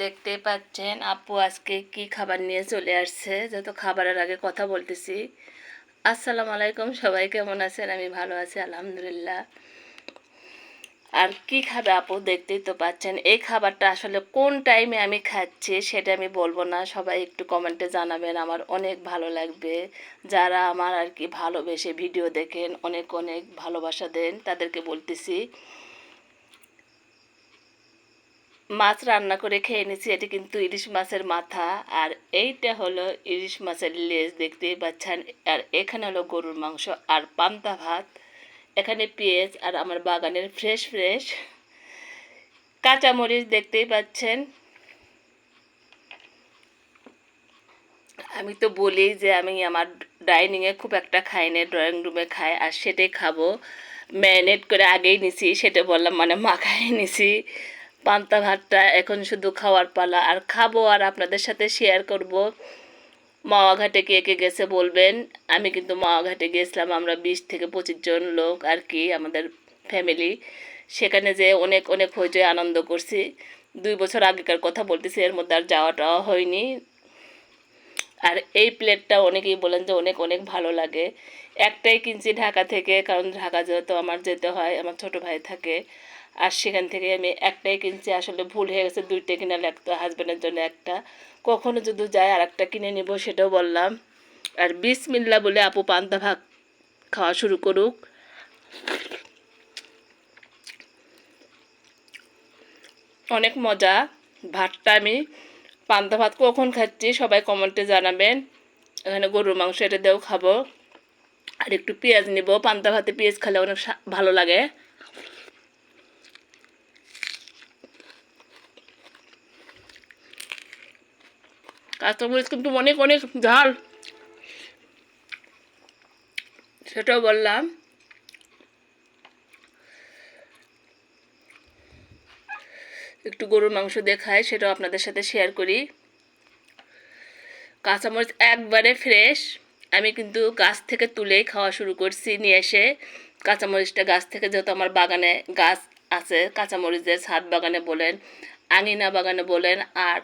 দেখতে পাচ্ছেন আপু আজকে কি খাবার নিয়ে চলে আসছে, যত খাবারের আগে কথা বলতেছি। আসসালামু আলাইকুম, সবাই কেমন আছেন? আমি ভালো আছি আলহামদুলিল্লাহ। আর কি খাবে আপু দেখতেই তো পাচ্ছেন। এই খাবারটা আসলে কোন টাইমে আমি খাচ্ছি সেটা আমি বলবো না, সবাই একটু কমেন্টে জানাবেন, আমার অনেক ভালো লাগবে। যারা আমার আর কি ভালোবেসে ভিডিও দেখেন, অনেক অনেক ভালোবাসা দেন, তাদেরকে বলতেছি। মাছ রান্না করে খেয়ে নিয়েছি। এটি কিন্তু ইলিশ মাছের মাথা, আর এইটা হলো ইলিশ মাছের লেজ, দেখতেই পাচ্ছেন। আর এখানে হলো গরুর মাংস আর পান্তা ভাত। এখানে পেঁয়াজ আর আমার বাগানের ফ্রেশ ফ্রেশ কাঁচামরিচ, দেখতেই পাচ্ছেন। আমি তো বলি যে আমি আমার ডাইনিংয়ে খুব একটা খাই না, ড্রয়িং রুমে খাই, আর সেটাই খাবো। ম্যারিনেট করে আগেই নিছি, সেটা বললাম, মানে মাখাই নিছি। পান্তা ভাতটা এখন শুধু খাওয়ার পালা, আর খাবো আর আপনাদের সাথে শেয়ার করব। মাওয়া ঘাটে কে কে গেছে বলবেন। আমি কিন্তু মাওয়া ঘাটে গিয়েছিলাম, আমরা 20 থেকে 25 জন লোক আর কি, আমাদের ফ্যামিলি। সেখানে যে অনেক অনেক হইচই আনন্দ করছি। 2 বছর আগেকার কথা বলতেছি, এর মধ্যে আর যাওয়া টাওয়া হয়নি। আর এই প্লেটটা অনেকেই বলেন যে অনেক অনেক ভালো লাগে। একটাই কিনছি ঢাকা থেকে, কারণ ঢাকা যেহেতু আমার যেতে হয়, আমার ছোট ভাই থাকে। আর সেখান থেকে আমি একটাই কিনছি, আসলে ভুল হয়ে গেছে, 2টা কিনা লাগতো, হাজব্যান্ডের জন্য একটা। কখনো যদি যায় আর একটা কিনে নিব, সেটাও বললাম। আর বিসমিল্লা বলে আপু পান্তা ভাত খাওয়া শুরু করুক। অনেক মজা ভাতটা। আমি পান্তা ভাত কখন খাচ্ছি সবাই কমেন্টে জানাবেন। এখানে গরুর মাংস, এটা দিয়েও খাবো। আর একটু পেঁয়াজ নিব, পান্তা ভাতে পেঁয়াজ খেলে অনেক ভালো লাগে। কাঁচামরিচ কিন্তু অনেক অনেক ঝাল, সেটাও বললাম। একটু গরুর মাংস দিয়ে খাই, সেটাও আপনাদের সাথে শেয়ার করি। কাঁচামরিচ একবারে ফ্রেশ, আমি কিন্তু গাছ থেকে তুলেই খাওয়া শুরু করছি নিয়ে এসে। কাঁচামরিচটা গাছ থেকে, যেহেতু আমার বাগানে গাছ আছে কাঁচামরিচের, ছাদ বাগানে বলেন, আঙিনা বাগানে বলেন। আর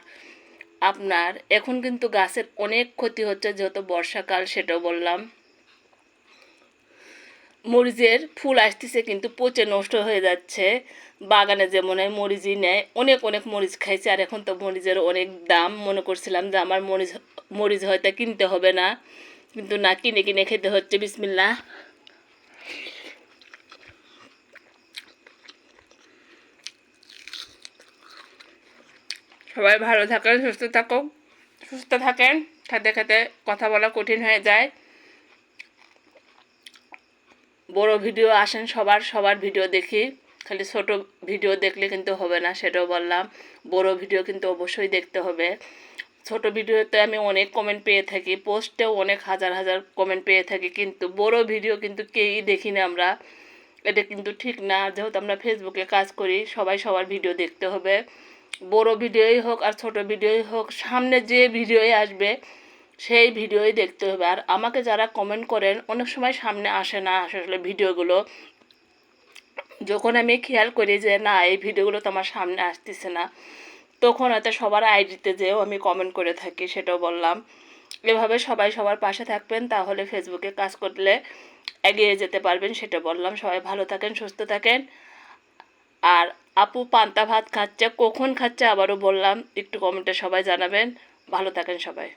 আপনার এখন কিন্তু গাছের অনেক ক্ষতি হচ্ছে, যেহেতু বর্ষাকাল, সেটাও বললাম। মরিচের ফুল আসতেছে কিন্তু পচে নষ্ট হয়ে যাচ্ছে। বাগানে যে মনে হয় মরিচই নেয়, অনেক অনেক মরিচ খাইছে। আর এখন তো মরিচের অনেক দাম, মনে করছিলাম যে আমার মরিচ মরিচ হয়তো কিনতে হবে না, কিন্তু না, কিনে কিনে খেতে হচ্ছে। বিসমিল্লাহ। সবাই ভালো থাকেন, সুস্থ থাকেন। খেতে খেতে কথা বলা কঠিন হয়ে যায়। বড় ভিডিও আসেন সবার, সবার ভিডিও দেখি, খালি ছোট ভিডিও দেখলে কিন্তু হবে না, সেটাও বললাম। বড় ভিডিও কিন্তু অবশ্যই দেখতে হবে। ছোট ভিডিওতে আমি অনেক কমেন্ট পেয়ে থাকি, পোস্টেও অনেক হাজার হাজার কমেন্ট পেয়ে থাকি, কিন্তু বড় ভিডিও কিন্তু কেউই দেখি না আমরা। এটা কিন্তু ঠিক না, যেহেতু আমরা ফেসবুকে কাজ করি, সবাই সবার ভিডিও দেখতে হবে। বড় ভিডিওই হোক আর ছোট ভিডিওই হোক, সামনে যে ভিডিওই আসবে সেই ভিডিওই দেখতে হবে। আর আমাকে যারা কমেন্ট করেন, অনেক সময় সামনে আসে না আসলে ভিডিওগুলো। যখন আমি খেয়াল করি যে না, এই ভিডিওগুলো তো আমার সামনে আসতেছে না, তখন হয়তো সবার আইডিতে যেও আমি কমেন্ট করে থাকি, সেটাও বললাম। এভাবে সবাই সবার পাশে থাকবেন, তাহলে ফেসবুকে কাজ করলে এগিয়ে যেতে পারবেন, সেটা বললাম। সবাই ভালো থাকেন, সুস্থ থাকেন। আর আপু পান্তা ভাত খাচ্ছে, কখন খাচ্ছে আবারও বললাম, একটু কমেন্টে সবাই জানাবেন। ভালো থাকেন সবাই।